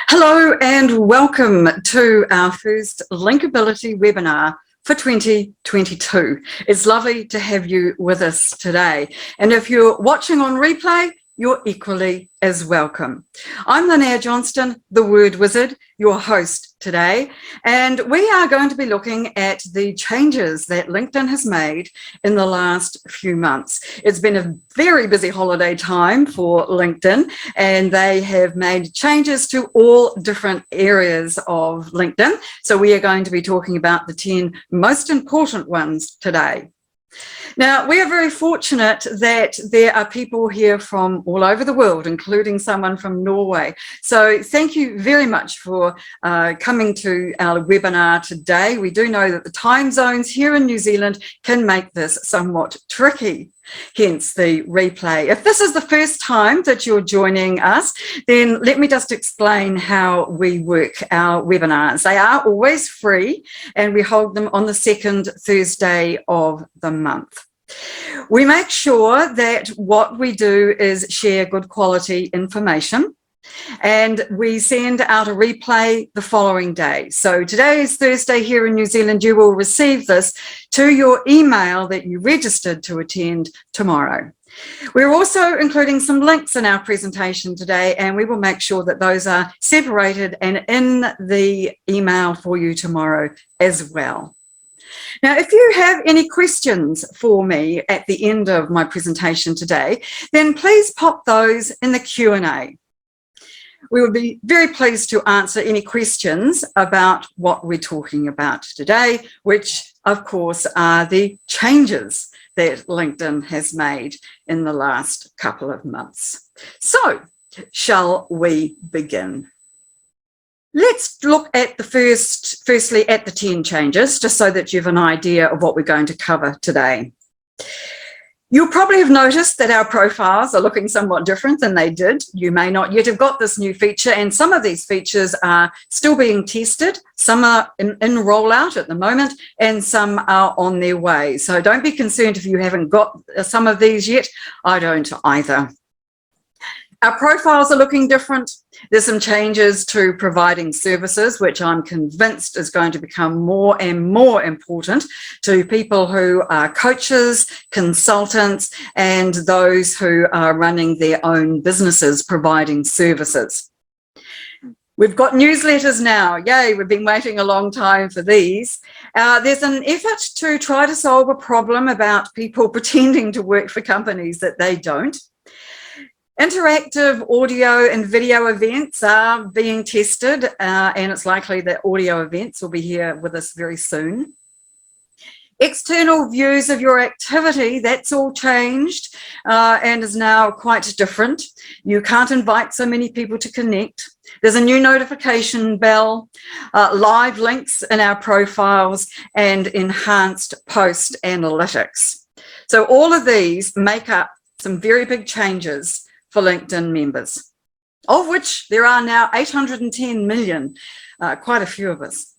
Hello and welcome to our first LinkAbility webinar for 2022. It's lovely to have you with us today. And if you're watching on replay, you're equally as welcome. I'm Lynnaire Johnston, the Word Wizard, your host today, and we are going to be looking at the changes that LinkedIn has made in the last few months. It's been a very busy holiday time for LinkedIn, and they have made changes to all different areas of LinkedIn. So we are going to be talking about the 10 most important ones today. Now, we are very fortunate that there are people here from all over the world, including someone from Norway. So thank you very much for coming to our webinar today. We do know that the time zones here in New Zealand can make this somewhat tricky, hence the replay. If this is the first time that you're joining us, then let me just explain how we work our webinars. They are always free and we hold them on the second Thursday of the month. We make sure that what we do is share good quality information, and we send out a replay the following day. So today is Thursday here in New Zealand. You will receive this to your email that you registered to attend tomorrow. We're also including some links in our presentation today, and we will make sure that those are separated and in the email for you tomorrow as well. Now, if you have any questions for me at the end of my presentation today, then please pop those in the Q&A. We would be very pleased to answer any questions about what we're talking about today, which of course are the changes that LinkedIn has made in the last couple of months. So, shall we begin? Let's look at firstly at the 10 changes, just so that you have an idea of what we're going to cover today. You'll probably have noticed that our profiles are looking somewhat different than they did. You may not yet have got this new feature, and some of these features are still being tested. Some are in rollout at the moment, and some are on their way. So don't be concerned if you haven't got some of these yet. I don't either. Our profiles are looking different. There's some changes to providing services, which I'm convinced is going to become more and more important to people who are coaches, consultants, and those who are running their own businesses providing services. We've got newsletters now. Yay, we've been waiting a long time for these. There's an effort to try to solve a problem about people pretending to work for companies that they don't. Interactive audio and video events are being tested, and it's likely that audio events will be here with us very soon. External views of your activity, that's all changed and is now quite different. You can't invite so many people to connect. There's a new notification bell, live links in our profiles, and enhanced post analytics. So all of these make up some very big changes for LinkedIn members, of which there are now 810 million, quite a few of us.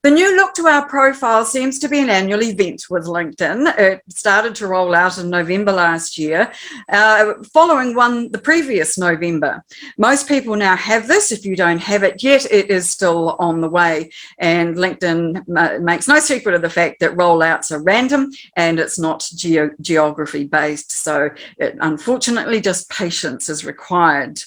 The new look to our profile seems to be an annual event with LinkedIn. It started to roll out in November last year, following the previous November. Most people now have this. If you don't have it yet, it is still on the way. And LinkedIn makes no secret of the fact that rollouts are random and it's not geography based. So unfortunately, just patience is required.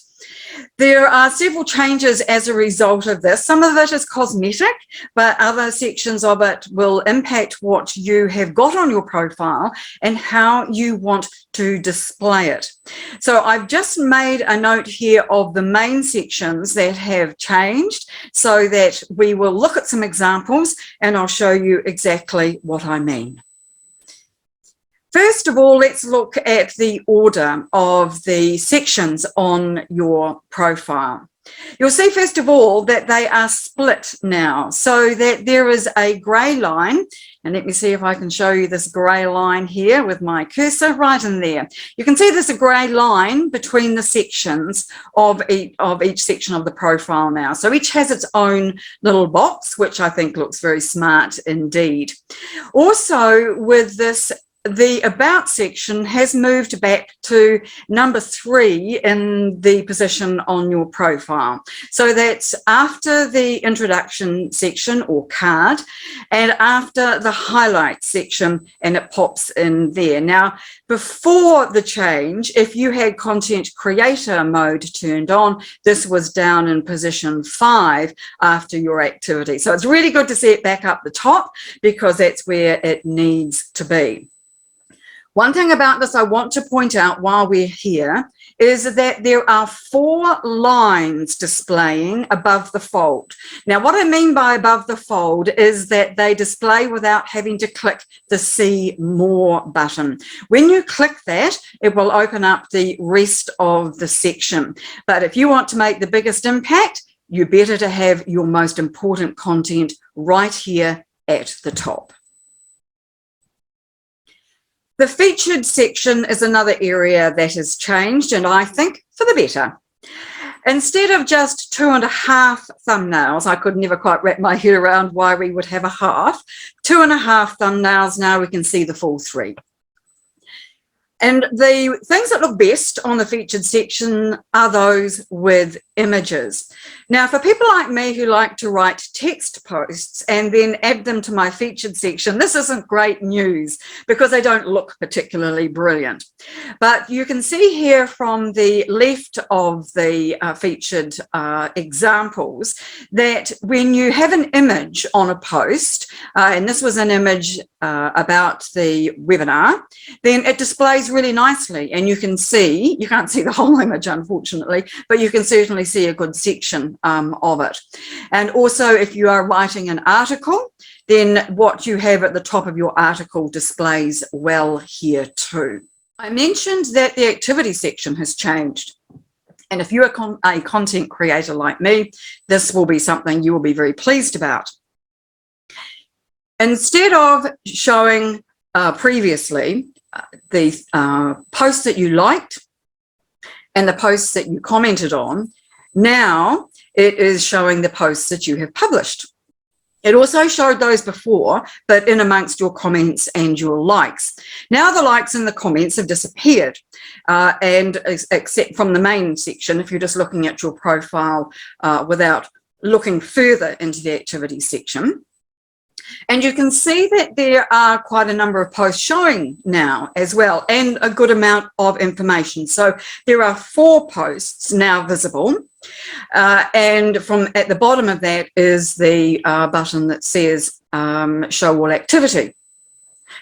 There are several changes as a result of this. Some of it is cosmetic, but other sections of it will impact what you have got on your profile and how you want to display it. So I've just made a note here of the main sections that have changed so that we will look at some examples and I'll show you exactly what I mean. First of all, let's look at the order of the sections on your profile. You'll see, first of all, that they are split now, so that there is a grey line. And let me see if I can show you this grey line here with my cursor right in there. You can see there's a grey line between the sections of each section of the profile now. So each has its own little box, which I think looks very smart indeed. Also, with this the About section has moved back to number 3 in the position on your profile. So that's after the introduction section or card and after the highlight section, and it pops in there. Now, before the change, if you had content creator mode turned on, this was down in position 5 after your activity. So it's really good to see it back up the top because that's where it needs to be. One thing about this I want to point out while we're here is that there are 4 lines displaying above the fold. Now, what I mean by above the fold is that they display without having to click the See More button. When you click that, it will open up the rest of the section. But if you want to make the biggest impact, you're better to have your most important content right here at the top. The featured section is another area that has changed, and I think for the better. Instead of just 2.5 thumbnails, I could never quite wrap my head around why we would have a half. 2.5 thumbnails, now we can see the full 3. And the things that look best on the featured section are those with images. Now, for people like me who like to write text posts and then add them to my featured section, this isn't great news because they don't look particularly brilliant. But you can see here from the left of the featured examples that when you have an image on a post, and this was an image about the webinar, then it displays really nicely, and you can see, you can't see the whole image unfortunately, but you can certainly see a good section of it. And also if you are writing an article, then what you have at the top of your article displays well here too. I mentioned that the activity section has changed. And if you're a content creator like me, this will be something you will be very pleased about. Instead of showing previously the posts that you liked and the posts that you commented on, now it is showing the posts that you have published. It also showed those before, but in amongst your comments and your likes. Now the likes and the comments have disappeared, and except from the main section, if you're just looking at your profile without looking further into the activity section. And you can see that there are quite a number of posts showing now as well, and a good amount of information. So there are 4 posts now visible. And from at the bottom of that is the button that says show all activity.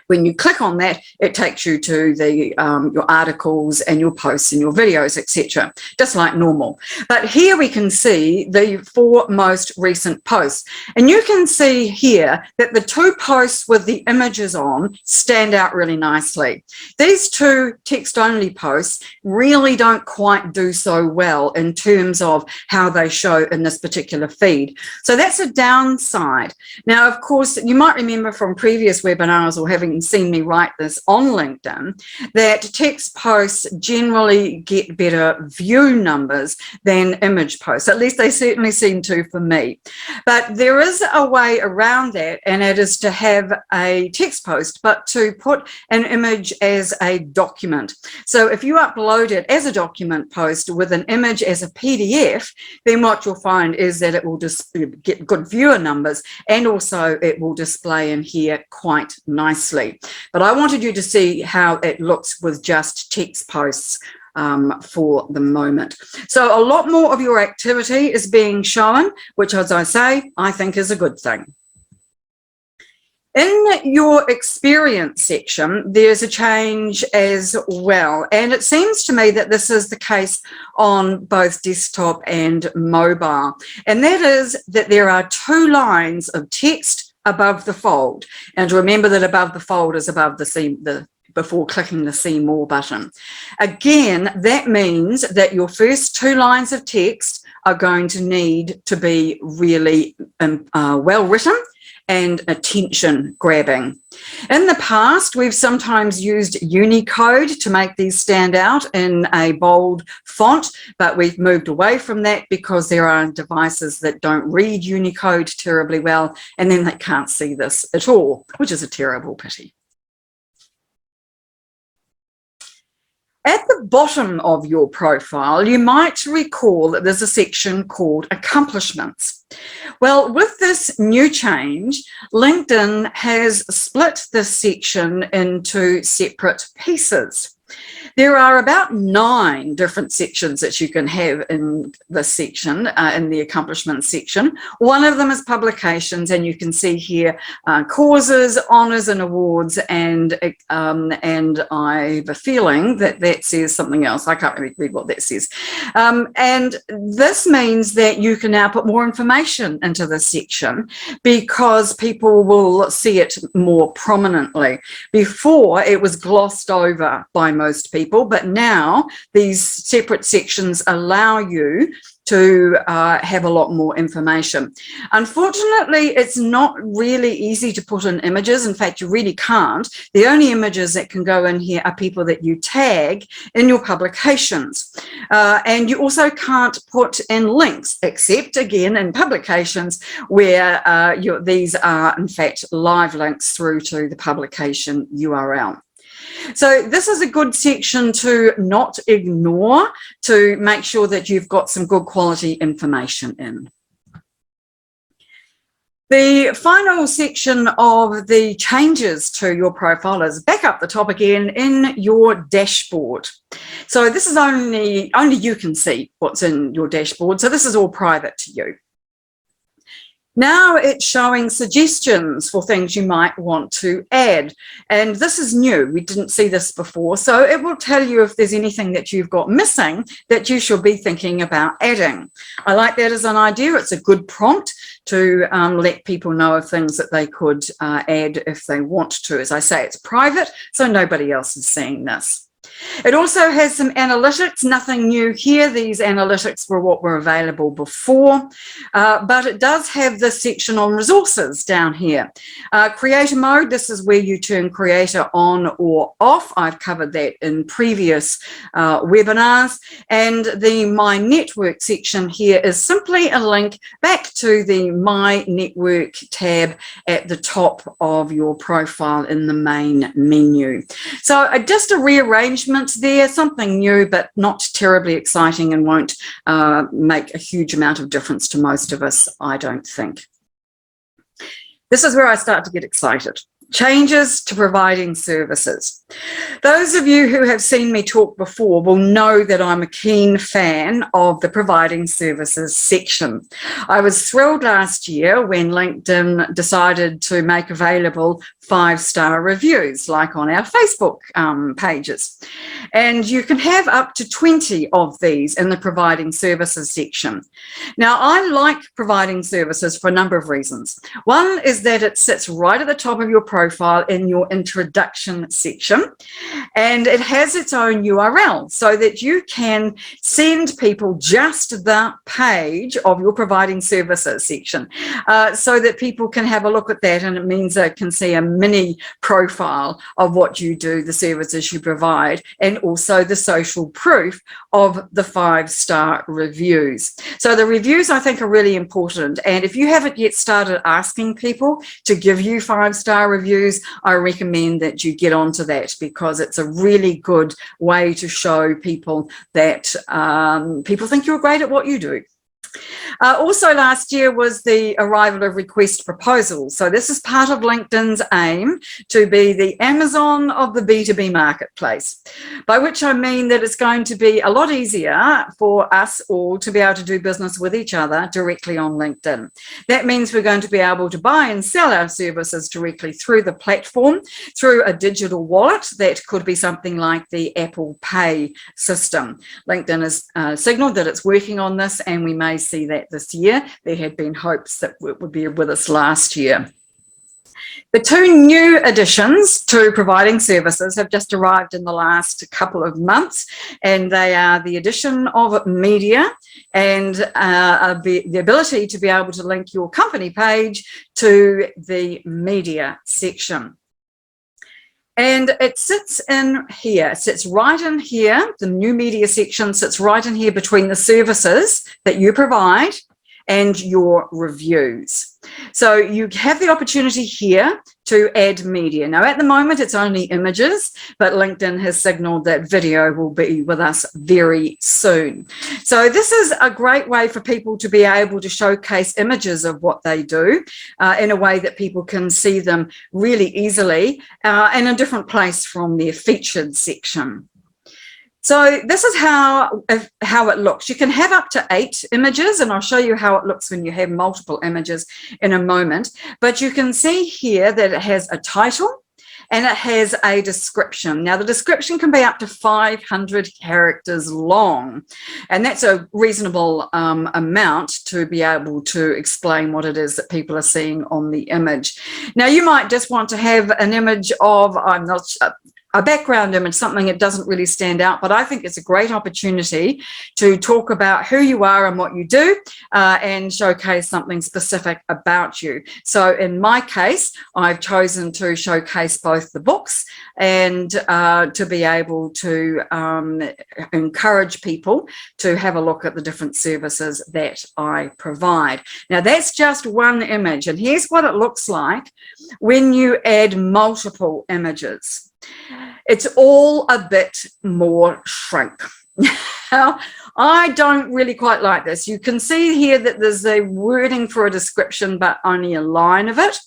When you click on that, it takes you to the your articles and your posts and your videos, etc., just like normal. But here we can see the 4 most recent posts. And you can see here that the 2 posts with the images on stand out really nicely. These 2 text-only posts really don't quite do so well in terms of how they show in this particular feed. So that's a downside. Now, of course, you might remember from previous webinars or having seen me write this on LinkedIn, that text posts generally get better view numbers than image posts. At least they certainly seem to for me. But there is a way around that, and it is to have a text post, but to put an image as a document. So if you upload it as a document post with an image as a PDF, then what you'll find is that it will just get good viewer numbers, and also it will display in here quite nicely. But I wanted you to see how it looks with just text posts for the moment. So a lot more of your activity is being shown, which, as I say, I think is a good thing. In your experience section, there's a change as well. And it seems to me that this is the case on both desktop and mobile. And that is that there are 2 lines of text above the fold. And remember that above the fold is above the before clicking the See More button. Again, that means that your first 2 lines of text are going to need to be really well written and attention grabbing. In the past, we've sometimes used Unicode to make these stand out in a bold font, but we've moved away from that because there are devices that don't read Unicode terribly well, and then they can't see this at all, which is a terrible pity. At the bottom of your profile, you might recall that there's a section called Accomplishments. Well, with this new change, LinkedIn has split this section into separate pieces. There are about 9 different sections that you can have in this section, in the accomplishments section. One of them is publications, and you can see here causes, honours and awards, and I have a feeling that that says something else. I can't really read what that says. And this means that you can now put more information into this section because people will see it more prominently. Before, it was glossed over by most people, but now these separate sections allow you to have a lot more information. Unfortunately, it's not really easy to put in images. In fact, you really can't. The only images that can go in here are people that you tag in your publications. And you also can't put in links, except again in publications where these are in fact live links through to the publication URL. So this is a good section to not ignore, to make sure that you've got some good quality information in. The final section of the changes to your profile is back up the top again in your dashboard. So this is only you can see what's in your dashboard. So this is all private to you. Now it's showing suggestions for things you might want to add. And this is new. We didn't see this before. So it will tell you if there's anything that you've got missing that you should be thinking about adding. I like that as an idea. It's a good prompt to let people know of things that they could add if they want to. As I say, it's private, so nobody else is seeing this. It also has some analytics, nothing new here. These analytics were what were available before, but it does have this section on resources down here. Creator mode, this is where you turn creator on or off. I've covered that in previous webinars. And the My Network section here is simply a link back to the My Network tab at the top of your profile in the main menu. So just a rearrangement there, something new, but not terribly exciting and won't make a huge amount of difference to most of us, I don't think. This is where I start to get excited. Changes to providing services. Those of you who have seen me talk before will know that I'm a keen fan of the providing services section. I was thrilled last year when LinkedIn decided to make available 5-star reviews, like on our Facebook pages. And you can have up to 20 of these in the providing services section. Now, I like providing services for a number of reasons. One is that it sits right at the top of your profile in your introduction section, and it has its own URL so that you can send people just the page of your providing services section so that people can have a look at that, and it means they can see a mini profile of what you do, the services you provide, and also the social proof of the 5-star reviews. So the reviews, I think, are really important. And if you haven't yet started asking people to give you 5-star reviews, I recommend that you get onto that, because it's a really good way to show people that people think you're great at what you do. Also last year was the arrival of request proposals. So this is part of LinkedIn's aim to be the Amazon of the B2B marketplace, by which I mean that it's going to be a lot easier for us all to be able to do business with each other directly on LinkedIn. That means we're going to be able to buy and sell our services directly through the platform, through a digital wallet that could be something like the Apple Pay system. LinkedIn has signaled that it's working on this, and we may see that this year. There had been hopes that it would be with us last year. The 2 new additions to providing services have just arrived in the last couple of months, and they are the addition of media and the ability to be able to link your company page to the media section. And it sits in here, it sits right in here. The new media section sits right in here between the services that you provide and your reviews. So you have the opportunity here to add media. Now, at the moment, it's only images, but LinkedIn has signaled that video will be with us very soon. So this is a great way for people to be able to showcase images of what they do in a way that people can see them really easily in a different place from their featured section. So this is how it looks. You can have up to 8 images, and I'll show you how it looks when you have multiple images in a moment. But you can see here that it has a title and it has a description. Now, the description can be up to 500 characters long, and that's a reasonable amount to be able to explain what it is that people are seeing on the image. Now, you might just want to have an image of, a background image, something that doesn't really stand out, but I think it's a great opportunity to talk about who you are and what you do and showcase something specific about you. So in my case, I've chosen to showcase both the books and to be able to encourage people to have a look at the different services that I provide. Now, that's just one image, and here's what it looks like when you add multiple images. It's all a bit more shrunk. Now, I don't really quite like this. You can see here that there's a wording for a description, but only a line of it.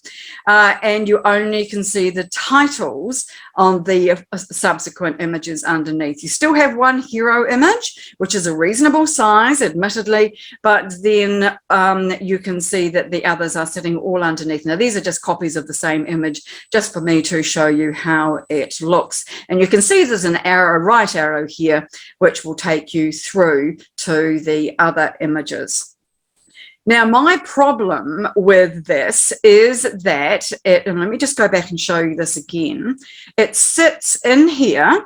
And you only can see the titles on the subsequent images underneath. You still have one hero image, which is a reasonable size, admittedly, but then you can see that the others are sitting all underneath. Now, these are just copies of the same image, just for me to show you how it looks. And you can see there's an arrow, right arrow here, which will take you through to the other images. Now, my problem with this is that and let me just go back and show you this again. It sits in here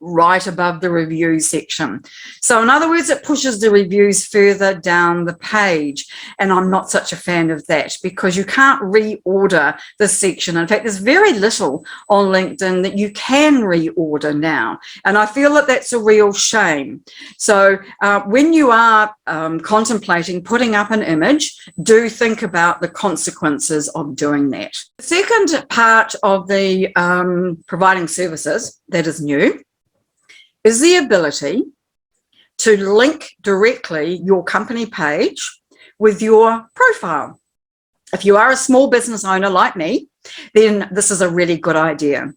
right above the review section. So in other words, it pushes the reviews further down the page. And I'm not such a fan of that because you can't reorder this section. In fact, there's very little on LinkedIn that you can reorder now. And I feel that that's a real shame. So when you are contemplating putting up an image, do think about the consequences of doing that. The second part of the providing services that is new is the ability to link directly your company page with your profile. If you are a small business owner like me, then this is a really good idea.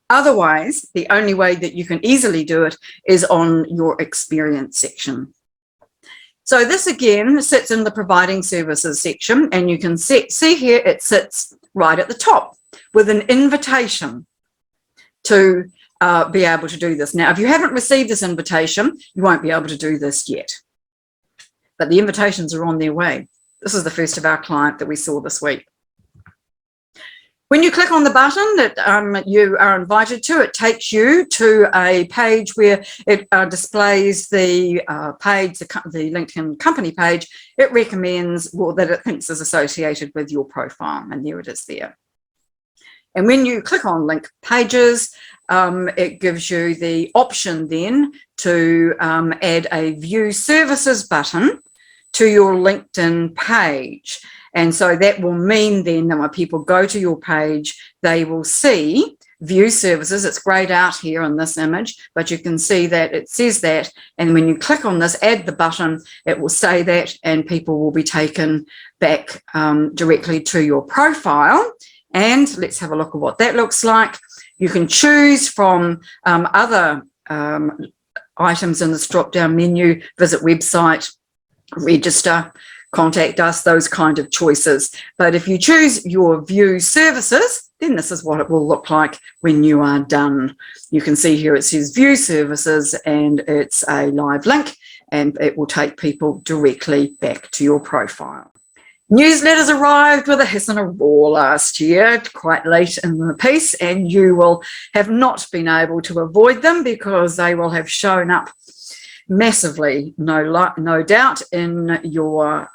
Otherwise, the only way that you can easily do it is on your experience section. So this again sits in the providing services section, and you can see here it sits right at the top with an invitation to be able to do this. Now, if you haven't received this invitation, you won't be able to do this yet. But the invitations are on their way. This is the first of our client that we saw this week. When you click on the button that you are invited to, it takes you to a page where it displays the page, the LinkedIn company page. It recommends, well, that it thinks is associated with your profile, and there it is there. And when you click on link pages, it gives you the option then to add a view services button to your LinkedIn page. And so that will mean then that when people go to your page, they will see view services. It's grayed out here in this image, but you can see that it says that. And when you click on this, add the button, it will say that, and people will be taken back directly to your profile. And let's have a look at what that looks like. You can choose from other items in this drop-down menu, visit website, register, contact us, those kind of choices. But if you choose your view services, then this is what it will look like when you are done. You can see here it says view services, and it's a live link, and it will take people directly back to your profile. Newsletters arrived with a hiss and a roar last year, quite late in the piece, and you will have not been able to avoid them because they will have shown up massively, no doubt, in your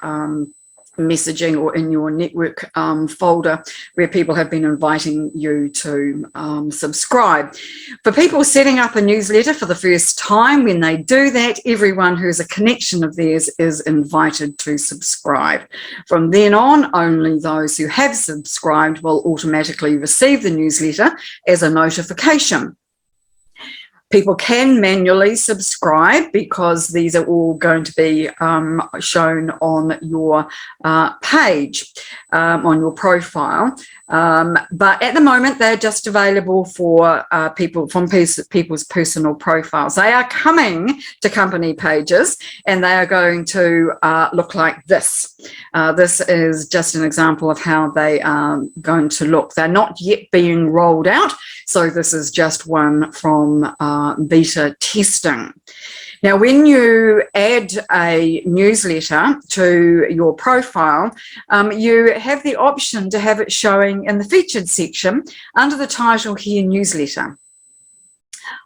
messaging or in your network folder where people have been inviting you to subscribe. For people setting up a newsletter for the first time, when they do that, everyone who's a connection of theirs is invited to subscribe. From then on, only those who have subscribed will automatically receive the newsletter as a notification. People can manually subscribe because these are all going to be shown on your page, on your profile. But at the moment, they're just available for people from people's personal profiles. They are coming to company pages and they are going to look like this. This is just an example of how they are going to look. They're not yet being rolled out, so this is just one from beta testing. Now, when you add a newsletter to your profile, you have the option to have it showing in the featured section under the title here, newsletter.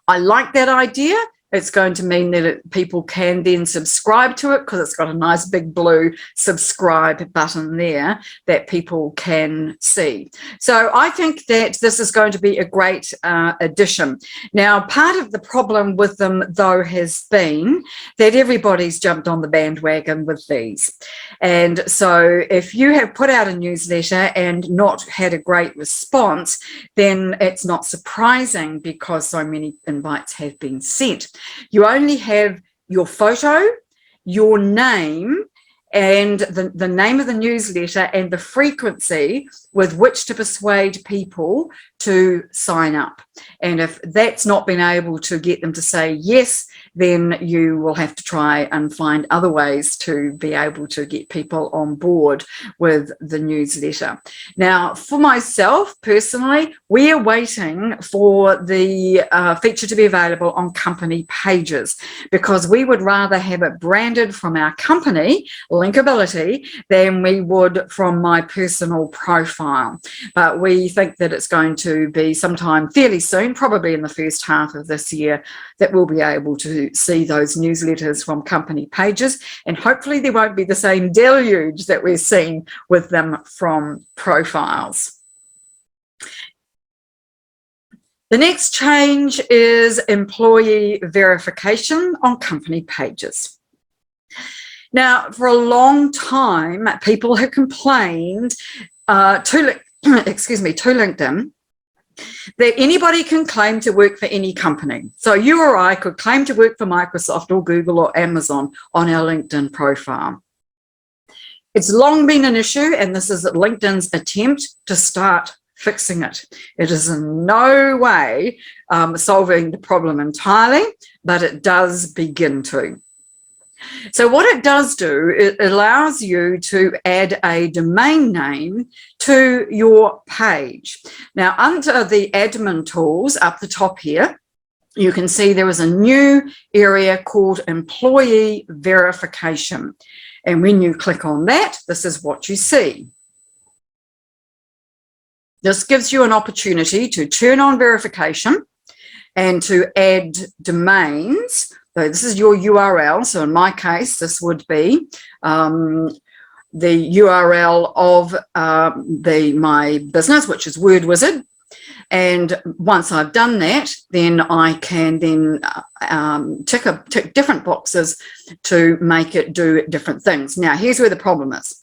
I like that idea. It's going to mean that people can then subscribe to it because it's got a nice big blue subscribe button there that people can see. So I think that this is going to be a great addition. Now, part of the problem with them, though, has been that everybody's jumped on the bandwagon with these. And so if you have put out a newsletter and not had a great response, then it's not surprising because so many invites have been sent. You only have your photo, your name, and the name of the newsletter and the frequency with which to persuade people to sign up. And if that's not been able to get them to say yes, then you will have to try and find other ways to be able to get people on board with the newsletter. Now, for myself personally, we are waiting for the feature to be available on company pages because we would rather have it branded from our company, LinkAbility, than we would from my personal profile. But we think that it's going to be sometime fairly soon, probably in the first half of this year, that we'll be able to see those newsletters from company pages, and hopefully there won't be the same deluge that we're seeing with them from profiles. The next change is employee verification on company pages. Now, for a long time, people have complained to LinkedIn that anybody can claim to work for any company. So you or I could claim to work for Microsoft or Google or Amazon on our LinkedIn profile. It's long been an issue, and this is LinkedIn's attempt to start fixing it. It is in no way solving the problem entirely, but it does begin to. So what it does do, it allows you to add a domain name to your page. Now, under the admin tools up the top here, you can see there is a new area called employee verification. And when you click on that, this is what you see. This gives you an opportunity to turn on verification and to add domains. So this is your URL. So in my case, this would be the URL of my business, which is Word Wizard. And once I've done that, then I can then tick different boxes to make it do different things. Now, here's where the problem is.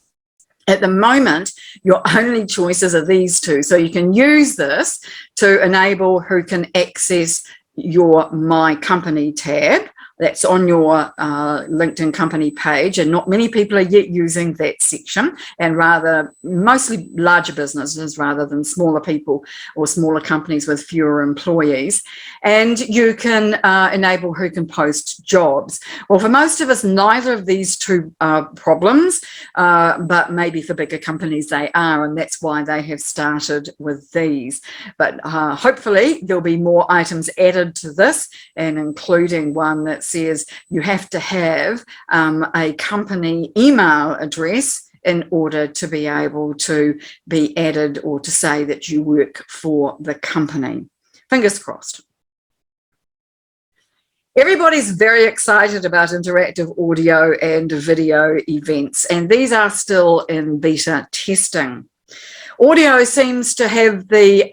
At the moment, your only choices are these two. So you can use this to enable who can access your My Company tab. That's on your LinkedIn company page, and not many people are yet using that section, and rather mostly larger businesses rather than smaller people or smaller companies with fewer employees. And you can enable who can post jobs. Well, for most of us, neither of these two problems, but maybe for bigger companies they are, and that's why they have started with these. But hopefully there'll be more items added to this, and including one that says you have to have a company email address in order to be able to be added or to say that you work for the company. Fingers crossed. Everybody's very excited about interactive audio and video events, and these are still in beta testing. Audio seems to have the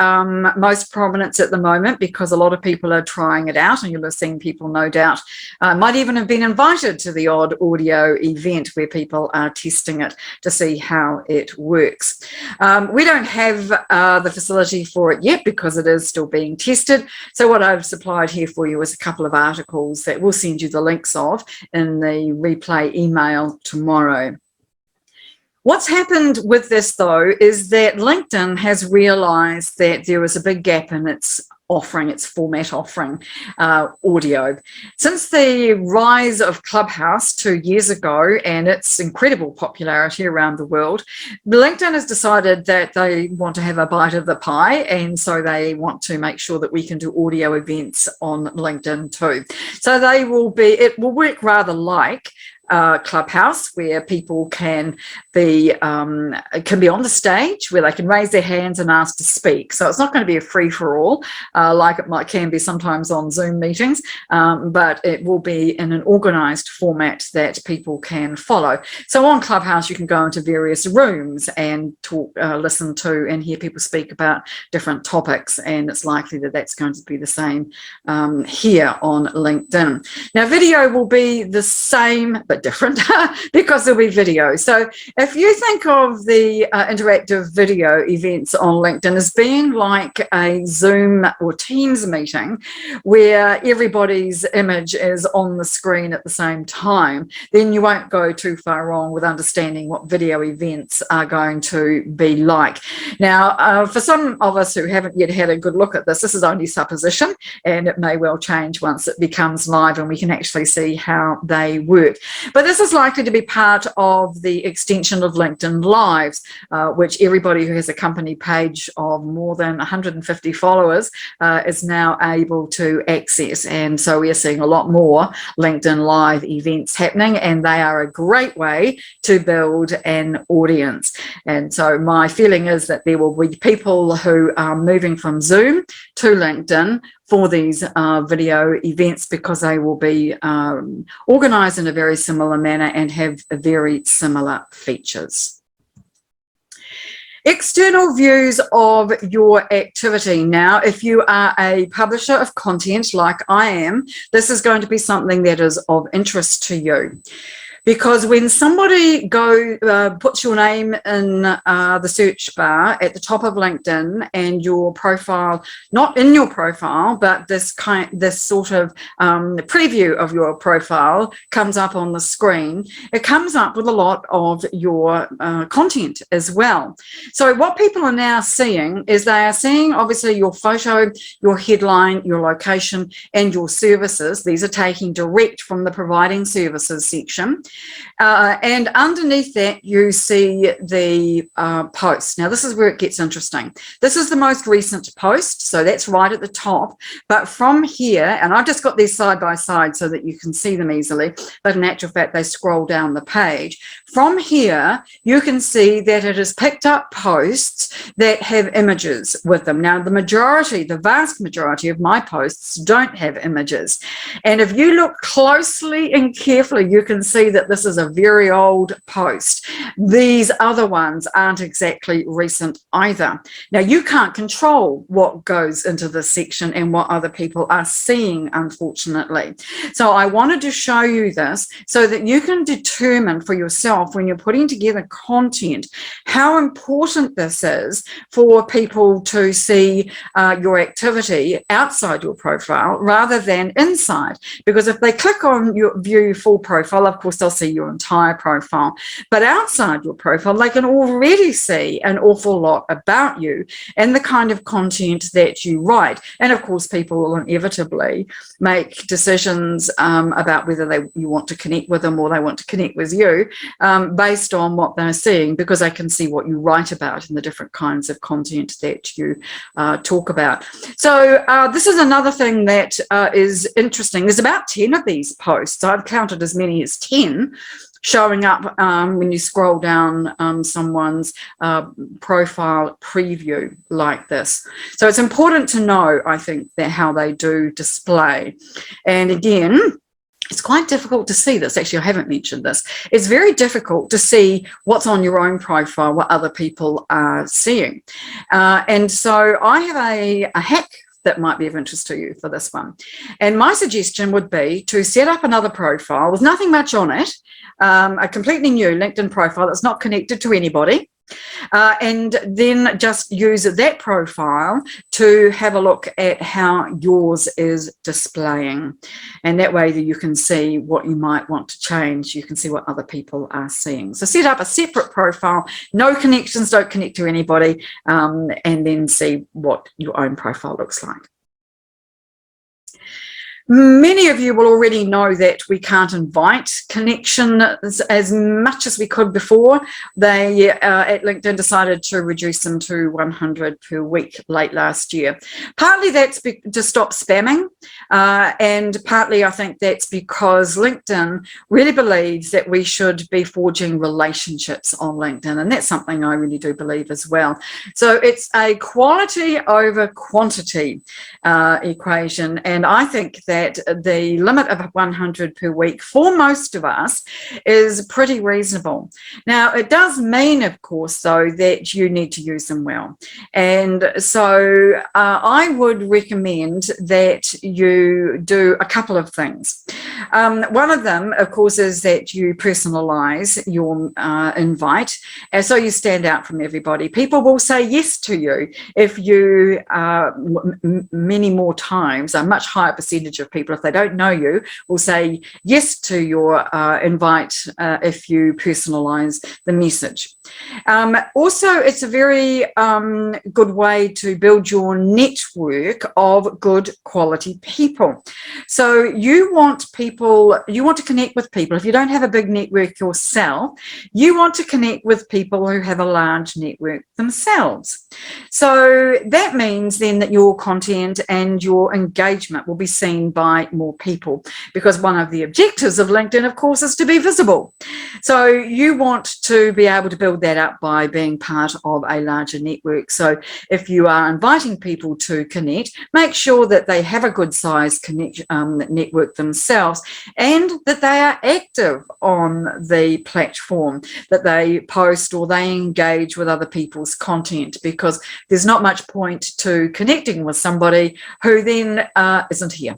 most prominence at the moment because a lot of people are trying it out, and you'll have seen people, no doubt, might even have been invited to the odd audio event where people are testing it to see how it works. We don't have the facility for it yet because it is still being tested. So what I've supplied here for you is a couple of articles that we'll send you the links of in the replay email tomorrow. What's happened with this, though, is that LinkedIn has realized that there is a big gap in its offering, its format offering, audio. Since the rise of Clubhouse 2 years ago and its incredible popularity around the world, LinkedIn has decided that they want to have a bite of the pie, and so they want to make sure that we can do audio events on LinkedIn too. So it will work rather like Clubhouse, where people can be on the stage, where they can raise their hands and ask to speak. So it's not going to be a free-for-all like it can be sometimes on Zoom meetings, but it will be in an organised format that people can follow. So on Clubhouse, you can go into various rooms and talk, listen to and hear people speak about different topics, and it's likely that that's going to be the same here on LinkedIn. Now, video will be the same, but different because there'll be video. So if you think of the interactive video events on LinkedIn as being like a Zoom or Teams meeting where everybody's image is on the screen at the same time, then you won't go too far wrong with understanding what video events are going to be like. Now, for some of us who haven't yet had a good look at this is only supposition, and it may well change once it becomes live and we can actually see how they work. But this is likely to be part of the extension of LinkedIn Lives, which everybody who has a company page of more than 150 followers is now able to access. And so we are seeing a lot more LinkedIn Live events happening, and they are a great way to build an audience. And so my feeling is that there will be people who are moving from Zoom to LinkedIn for these video events because they will be organised in a very similar manner and have very similar features. External views of your activity. Now, if you are a publisher of content like I am, this is going to be something that is of interest to you. Because when somebody puts your name in the search bar at the top of LinkedIn and your profile, not in your profile, but this sort of preview of your profile comes up on the screen, it comes up with a lot of your content as well. So what people are now seeing is they are seeing obviously your photo, your headline, your location, and your services. These are taken direct from the providing services section. And underneath that, you see the post. Now, this is where it gets interesting. This is the most recent post, so that's right at the top. But from here, and I've just got these side by side so that you can see them easily, but in actual fact, they scroll down the page. From here, you can see that it has picked up posts that have images with them. Now, the vast majority of my posts don't have images. And if you look closely and carefully, you can see that this is a very old post. These other ones aren't exactly recent either. Now, you can't control what goes into this section and what other people are seeing, unfortunately. So I wanted to show you this so that you can determine for yourself when you're putting together content how important this is for people to see your activity outside your profile rather than inside. Because if they click on your view full profile, of course, they'll see your entire profile. But outside your profile, they can already see an awful lot about you and the kind of content that you write. And of course, people will inevitably make decisions about whether you want to connect with them or they want to connect with you based on what they're seeing, because they can see what you write about and the different kinds of content that you talk about. So this is another thing that is interesting. There's about 10 of these posts. I've counted as many as 10 showing up when you scroll down someone's profile preview like this. So it's important to know, I think, that how they do display. And again, it's quite difficult to see this. Actually, I haven't mentioned this. It's very difficult to see what's on your own profile, what other people are seeing. And so I have a hack that might be of interest to you for this one. And my suggestion would be to set up another profile with nothing much on it, a completely new LinkedIn profile that's not connected to anybody. And then just use that profile to have a look at how yours is displaying. And that way that you can see what you might want to change. You can see what other people are seeing. So set up a separate profile, no connections, don't connect to anybody, and then see what your own profile looks like. Many of you will already know that we can't invite connection as much as we could before. They at LinkedIn decided to reduce them to 100 per week late last year. Partly that's to stop spamming, and partly I think that's because LinkedIn really believes that we should be forging relationships on LinkedIn, and that's something I really do believe as well. So it's a quality over quantity equation, and I think that the limit of 100 per week for most of us is pretty reasonable. Now, it does mean, of course, though, that you need to use them well. And so I would recommend that you do a couple of things. One of them, of course, is that you personalize your invite, and so you stand out from everybody. People will say yes to you if you many more times, a much higher percentage of people, if they don't know you, will say yes to your invite if you personalize the message. Also, it's a very good way to build your network of good quality people. So you want to connect with people. If you don't have a big network yourself, you want to connect with people who have a large network themselves. So that means then that your content and your engagement will be seen by more people, because one of the objectives of LinkedIn, of course, is to be visible. So you want to be able to build that up by being part of a larger network. So if you are inviting people to connect, make sure that they have a good size network themselves, and that they are active on the platform, that they post or they engage with other people's content, because there's not much point to connecting with somebody who then isn't here,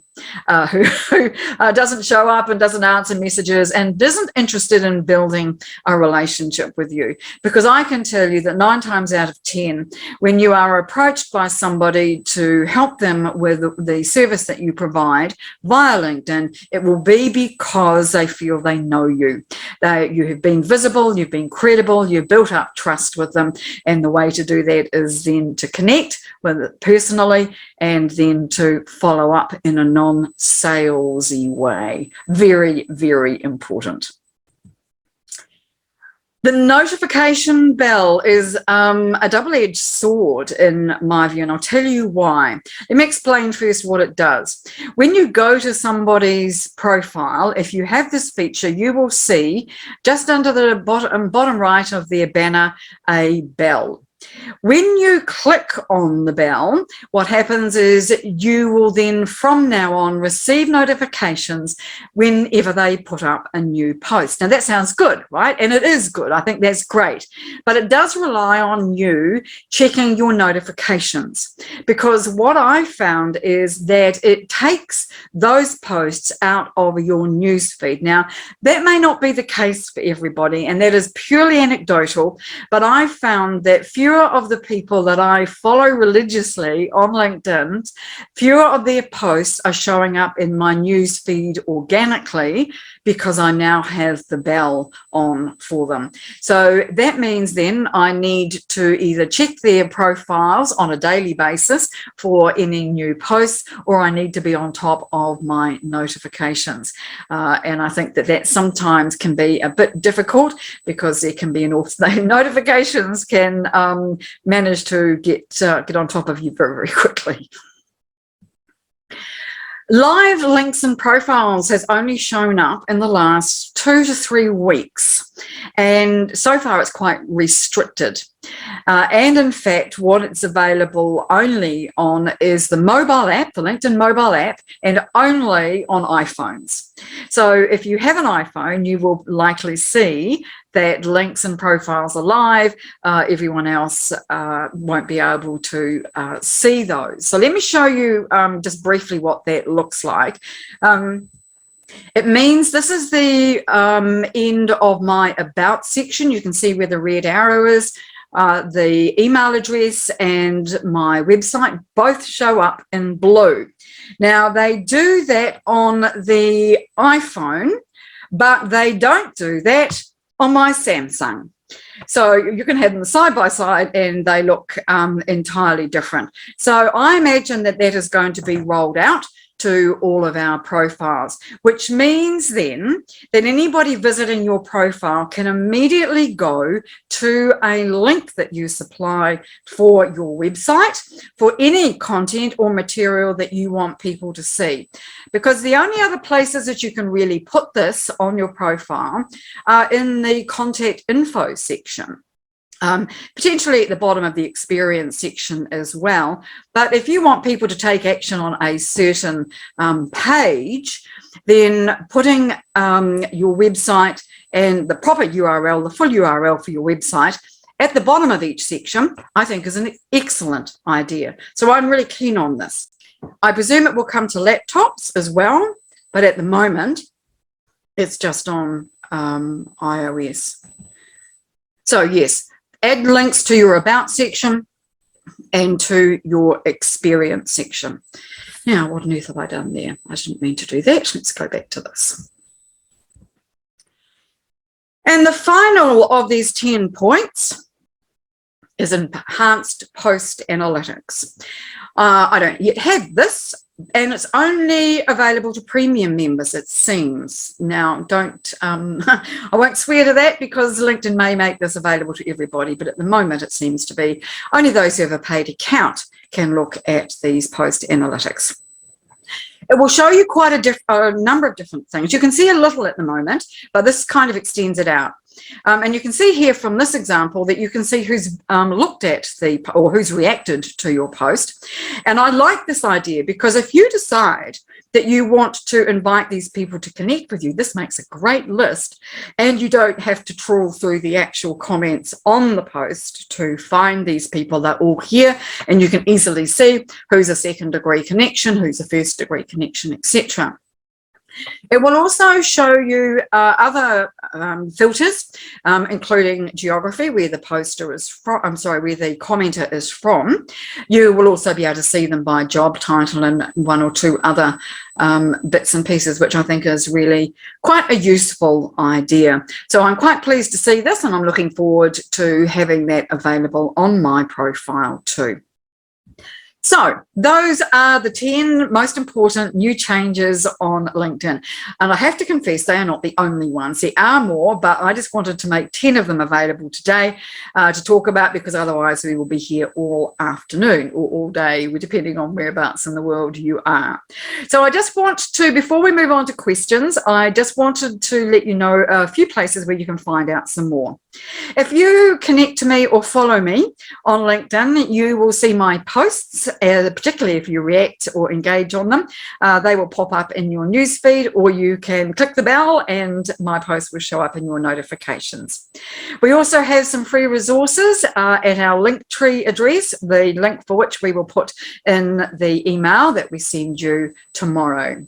who doesn't show up and doesn't answer messages and isn't interested in building a relationship with you. Because I can tell you that 9 times out of 10, when you are approached by somebody to help them with the service that you provide via LinkedIn, it will be because they feel they know you. You have been visible, you've been credible, you've built up trust with them, and the way to do that is then to connect with it personally and then to follow up in a non-salesy way. Very, very important. The notification bell is a double-edged sword in my view, and I'll tell you why. Let me explain first what it does. When you go to somebody's profile, if you have this feature, you will see just under the bottom right of their banner a bell. When you click on the bell, what happens is you will then from now on receive notifications whenever they put up a new post. Now that sounds good, right? And it is good. I think that's great. But it does rely on you checking your notifications, because what I found is that it takes those posts out of your newsfeed. Now, that may not be the case for everybody, and that is purely anecdotal, but I found that fewer of the people that I follow religiously on LinkedIn, fewer of their posts are showing up in my news feed organically, because I now have the bell on for them. So that means then I need to either check their profiles on a daily basis for any new posts, or I need to be on top of my notifications. And I think that sometimes can be a bit difficult, because there can be notifications can manage to get on top of you very, very quickly. Live links and profiles has only shown up in the last 2 to 3 weeks, and so far it's quite restricted. And in fact, what it's available only on is the mobile app, the LinkedIn mobile app, and only on iPhones. So if you have an iPhone, you will likely see that links and profiles are live. Everyone else won't be able to see those. So let me show you just briefly what that looks like. It means this is the end of my About section. You can see where the red arrow is. The email address and my website both show up in blue. Now, they do that on the iPhone, but they don't do that on my Samsung. So you can have them side by side and they look entirely different. So I imagine that that is going to be rolled out to all of our profiles, which means then that anybody visiting your profile can immediately go to a link that you supply for your website for any content or material that you want people to see. Because the only other places that you can really put this on your profile are in the contact info section. Potentially at the bottom of the experience section as well. But if you want people to take action on a certain page, then putting your website and the proper URL, the full URL for your website at the bottom of each section, I think is an excellent idea. So I'm really keen on this. I presume it will come to laptops as well, but at the moment, it's just on iOS. So yes, add links to your About section and to your Experience section. Now, what on earth have I done there? I didn't mean to do that. Let's go back to this. And the final of these 10 points is enhanced post analytics. I don't yet have this, and it's only available to premium members, it seems. Now, don't, I won't swear to that because LinkedIn may make this available to everybody, but at the moment it seems to be only those who have a paid account can look at these post analytics. It will show you quite a number of different things. You can see a little at the moment, but this kind of extends it out. And you can see here from this example that you can see who's looked at or who's reacted to your post. And I like this idea because if you decide that you want to invite these people to connect with you, this makes a great list, and you don't have to trawl through the actual comments on the post to find these people. They're all here, and you can easily see who's a second-degree connection, who's a first-degree connection, etc. It will also show you other filters, including geography, where the poster is from, where the commenter is from. You will also be able to see them by job title and 1 or 2 other bits and pieces, which I think is really quite a useful idea. So I'm quite pleased to see this, and I'm looking forward to having that available on my profile too. So those are the 10 most important new changes on LinkedIn. And I have to confess, they are not the only ones. There are more, but I just wanted to make 10 of them available today to talk about, because otherwise we will be here all afternoon or all day, depending on whereabouts in the world you are. So I just want to, before we move on to questions, I just wanted to let you know a few places where you can find out some more. If you connect to me or follow me on LinkedIn, you will see my posts, particularly if you react or engage on them. They will pop up in your newsfeed, or you can click the bell and my post will show up in your notifications. We also have some free resources at our Linktree address, the link for which we will put in the email that we send you tomorrow.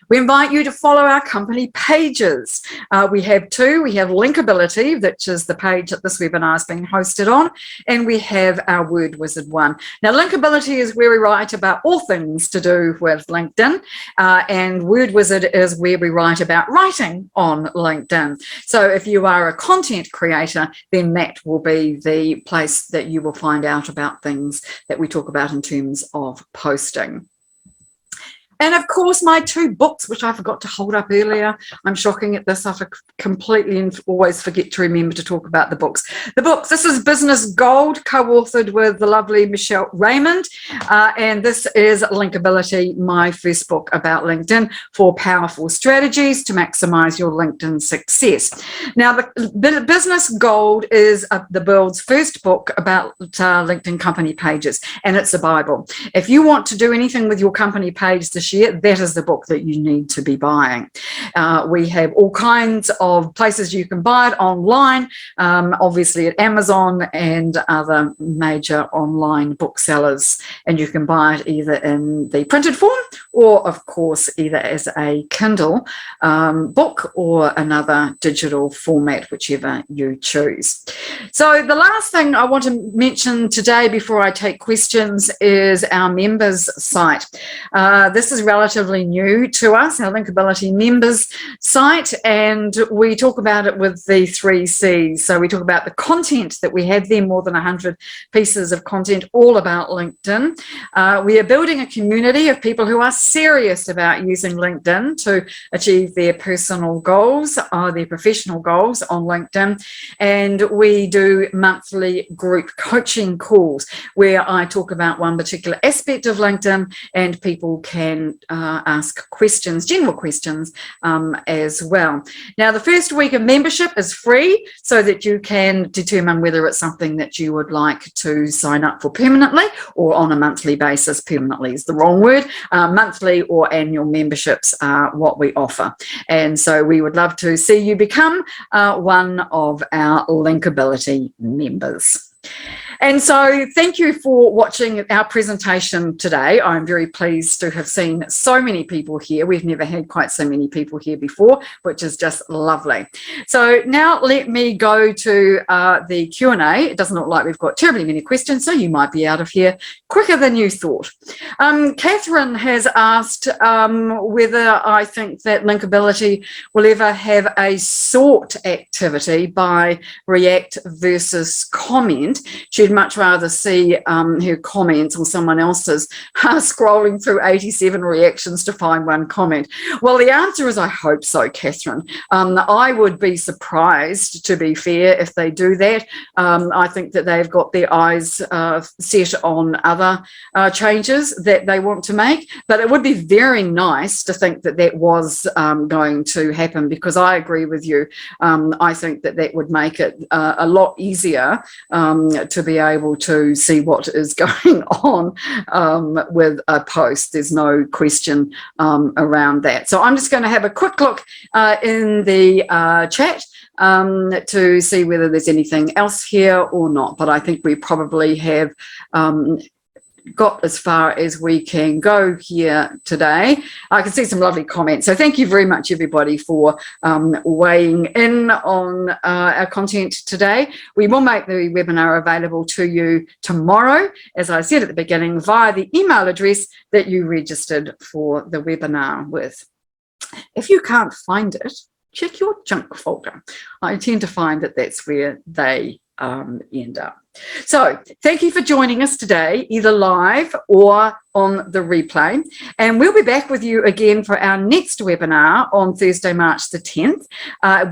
We invite you to follow our company pages. We have 2. We have LinkAbility, which is the page that this webinar is being hosted on, and we have our Word Wizard one. Now, LinkAbility is where we write about all things to do with LinkedIn, and Word Wizard is where we write about writing on LinkedIn. So if you are a content creator, then that will be the place that you will find out about things that we talk about in terms of posting. And of course, my 2 books, which I forgot to hold up earlier. I'm shocking at this. I completely and always forget to remember to talk about the books. This is Business Gold, co-authored with the lovely Michelle Raymond. And this is LinkAbility, my first book about LinkedIn, 4 powerful strategies to maximize your LinkedIn success. Now, the Business Gold is the world's first book about LinkedIn company pages, and it's a Bible. If you want to do anything with your company page this year, that is the book that you need to be buying. We have all kinds of places you can buy it online, obviously at Amazon and other major online booksellers, and you can buy it either in the printed form or, of course, either as a Kindle book or another digital format, whichever you choose. So the last thing I want to mention today before I take questions is our members site. This is relatively new to us, our LinkAbility members site, and we talk about it with the 3 C's. So we talk about the content that we have there, more than 100 pieces of content all about LinkedIn. We are building a community of people who are serious about using LinkedIn to achieve their personal goals or their professional goals on LinkedIn. And we do monthly group coaching calls where I talk about one particular aspect of LinkedIn, and people can ask questions, general questions as well. Now, the first week of membership is free so that you can determine whether it's something that you would like to sign up for permanently or on a monthly basis. Permanently is the wrong word. Monthly or annual memberships are what we offer. And so we would love to see you become one of our LinkAbility members. And so thank you for watching our presentation today. I'm very pleased to have seen so many people here. We've never had quite so many people here before, which is just lovely. So now let me go to the Q&A. It doesn't look like we've got terribly many questions, so you might be out of here quicker than you thought. Catherine has asked whether I think that LinkAbility will ever have a sort activity by react versus comment. She'd much rather see her comments or someone else's scrolling through 87 reactions to find one comment. Well, the answer is I hope so, Catherine. I would be surprised, to be fair, if they do that. I think that they've got their eyes set on other changes that they want to make, but it would be very nice to think that that was going to happen, because I agree with you. I think that that would make it a lot easier to be able to see what is going on with a post. There's no question around that. So I'm just going to have a quick look in the chat to see whether there's anything else here or not. But I think we probably have got as far as we can go here today. I can see some lovely comments. So thank you very much, everybody, for weighing in on our content today. We will make the webinar available to you tomorrow, as I said at the beginning, via the email address that you registered for the webinar with. If you can't find it, check your junk folder. I tend to find that that's where they end up. So thank you for joining us today, either live or on the replay. And we'll be back with you again for our next webinar on Thursday, March the 10th,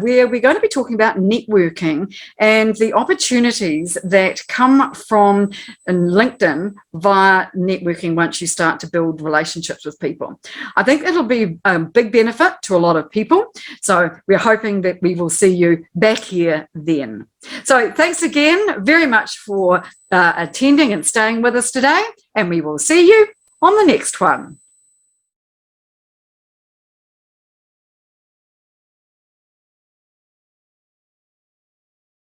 where we're going to be talking about networking and the opportunities that come from LinkedIn via networking once you start to build relationships with people. I think it'll be a big benefit to a lot of people. So we're hoping that we will see you back here then. So thanks again very much for attending and staying with us today, and we will see you on the next one.